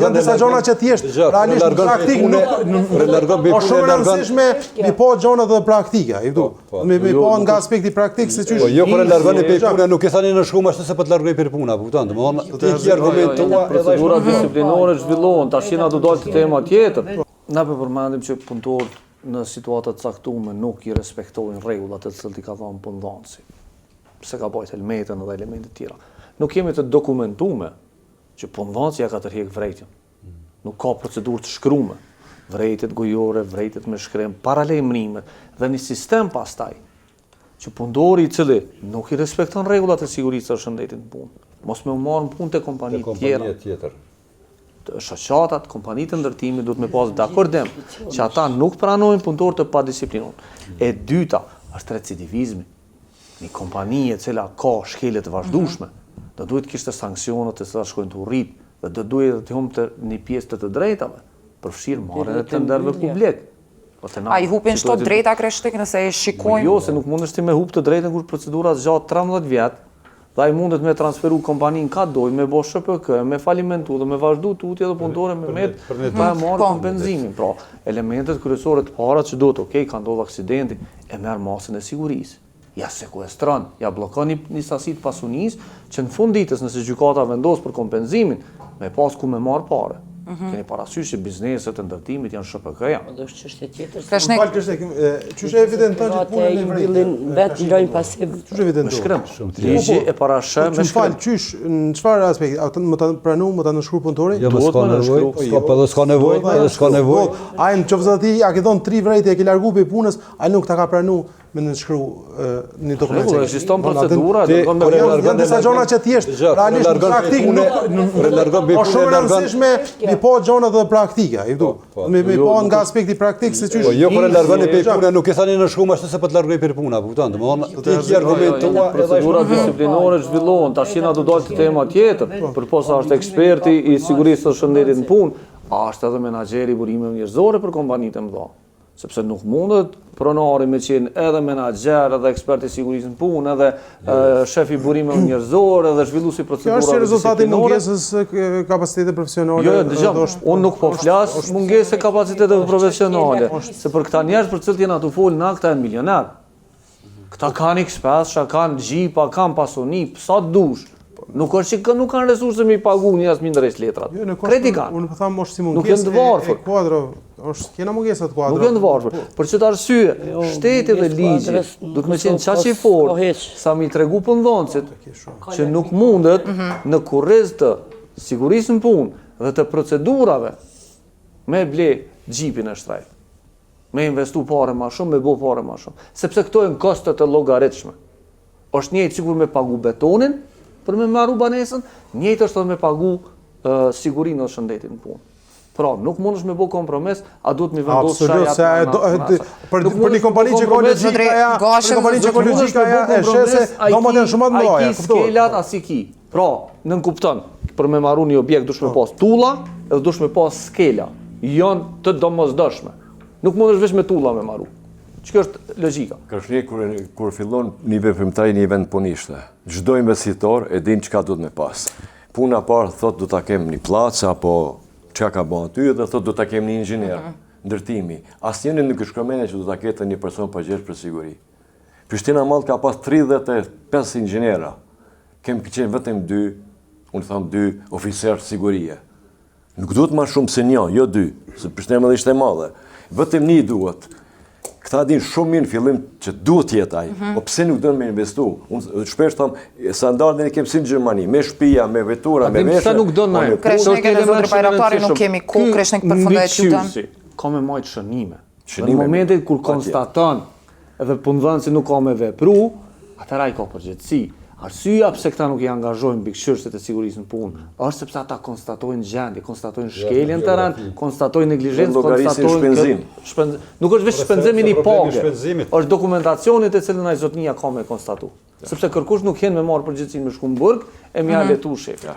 janë disa gjona që thjesht realisht në praktik nuk është shumë e rëndësishme mi po gjona dhe praktike, i du. Mi po nga aspekti praktik se çysh. Po jo kur e largoni pe puna, nuk e thani në shkumë ashtu se po të largoj pe puna, kupton? Domethënë ti ke argument tua edhe procedura disiplinore zhvillohen, tash na do dalë tema tjetër. Na po përmendim që punëtorët në situata të caktuara nuk i respektojnë rregullat e cilat i ka dhënë punëdhënësi. Pse ka bërë helmetën dhe elemente të tjera. Nuk kemi të dokumentuar që punëdhënësi ja ka tërheq vërejtjen. Nuk ka procedurë të shkruar. Vërejtjet gojore, vërejtjet me shkrim, paralajmërimet dhe një sistem pastaj që punëtori i cili nuk i respekton rregullat e sigurisë së shëndetit në punë, mos më marr në punë te kompani tjera. Shoqatat, kompanitë të ndërtimit duhet me pas dakordim që ata nuk pranojnë punëtor të padisciplinohen. E dyta është recidivizmi. Një kompani e cila ka shkelje të vazhdueshme, do duhet kishte sankcione të cilat shkojnë të urrit dhe do duhet të humbte një pjesë të drejtave, përfshirë marrjen e tenderëve publik. A i hupin shto drejta kreshtik nëse e shikojmë? Jo, se nuk mundesh ti me hup të drejtën kur procedura zgjat 13 vjet. Dhe ai mundet me transferu kompaninë ka doj, me bo SHPK, me falimentu dhe me vazhdu tutje dhe punëtore me met, pa e marrë kompenzimin. Pra, elementet kryesore të para që do të, ka ndodhur aksidenti, e merr masën e sigurisë. Ja sekuestron, ja blokon një sasi të pasunisë që në fund ditës nëse gjykata vendos për kompenzimin, me pas ku me marr parë. Keni parasysh që bizneset e ndërtimit janë SHPK-ja. Do është çështje tjetër. Çush e evidenton që punën e mbillin vetë lojnë pasiv. Çush evidenton? Me shkrim. Ligji e parashë me shkrim. Çysh, në çfarë aspekti? Ata më ta pranon, më ta nënshkruaj punëtori? Jo, s'ka nevojë. Po s'ka nevojë. Ai nëse ti ja ke dhënë 3 vërejtje e ke largu pe punës, ai nuk ta ka pranuar me nënshkru një dokument. Ekziston procedura, janë disa gjona që thjesht realisht në praktik nuk është shumë e rëndësishme mi po gjona dhe praktike, i du. Mi po nga aspekti praktik se çysh. Po jo kur e largoni pe puna, nuk e thani në shkumë ashtu se po të largoj pe puna, kupton? Domethënë ti ke argument tua edhe procedura disiplinore zhvillohen, tash na do dalë tema tjetër, përposa është eksperti i sigurisë së shëndetit në punë, është edhe menaxheri i burimeve njerëzore për kompanitë e mëdha. Sepse nuk mundet pronari me qenë edhe menaxher, edhe ekspert i sigurisë në punë, edhe shef i burimeve njerëzore, edhe zhvilluesi procedurave. Kjo është rezultati i mungesës kapacitetit profesionale. Jo, dëgjoj, unë nuk po flas mungesë kapacitetit profesionale, se për këta njerëz për cilët jena tu fol na këta janë milioner. Këta kanë ekspert, kanë xhipa, kanë pasuni, sa dush. Nuk është që nuk kanë resurse me i pagu një as mindres letrat. Kredi kanë. Unë po tham është si nuk janë të varfër. Kuadro, është kena mungesat kuadro. Nuk janë të varfër. Për çdo arsye, shteti dhe ligji duhet të qenë çaq i fortë sa mi tregu punëdhënësit që nuk mundet në kurriz të sigurisë në punë dhe të procedurave me ble xhipin e shtrejt. Me investu parë më shumë, me bë parë më shumë, sepse këto janë koste të llogaritshme. Është njëjtë sikur me pagu betonin për me marru banesën, njëjtë është edhe me pagu sigurinë dhe shëndetin në punë. Pra, nuk mundesh me bëu kompromis, a duhet me vendos shajat. Për një kompani që ka logjika ja, për kompani që ka logjika ja, e shese domethënë shumë të mëdha. Ai skelat as i ki. Pra, nën kupton, për me marru një objekt duhet me pas tulla, edhe duhet me pas skela. Janë të domosdoshme. Nuk mundesh vetëm me tulla me marru. Çka është logjika? Kështu kur fillon një veprimtari në një vend punishte, çdo investitor e din çka duhet me pas. Puna parë thotë do ta kem një plac apo çka ka bën aty dhe thotë do ta kem një inxhinier. Ndërtimi. Asnjëri nuk e shkruan që do ta ketë një person përgjegjës për siguri. Prishtina Mall ka pas 35 inxhiniera. Kem qenë vetëm 2, unë them 2 oficerë sigurie. Nuk duhet më shumë se një, jo 2, se Prishtina Mall ishte e madhe. Vetëm një duhet. Këta din shumë mirë në fillim që duhet jetë ai, po pse nuk do me investu? Unë shpesh them standardin e kemi si në Gjermani, me shtëpia, me vetura, me meshe. Pse nuk do na? Kreshnik edhe zotëri Bajraktari nuk kemi kohë, Kreshnik përfundoi çutën. Ka me majt shënime. Në momentin kur konstaton edhe punëdhënësi nuk ka me vepru, atëra ai ka përgjegjësi. Arsyeja pse këta nuk i angazhojnë mbi çështjet e sigurisë në punë, është sepse ata konstatojnë gjendje, konstatojnë shkeljen të rënd, konstatojnë neglizhencë, konstatojnë shpenzim. Nuk është vetëm shpenzimi i pagë, është dokumentacioni të cilën ai zotnia ka me konstatu. Sepse kërkush nuk hen me marr përgjegjësinë me shku në burg e më ia letu shefi.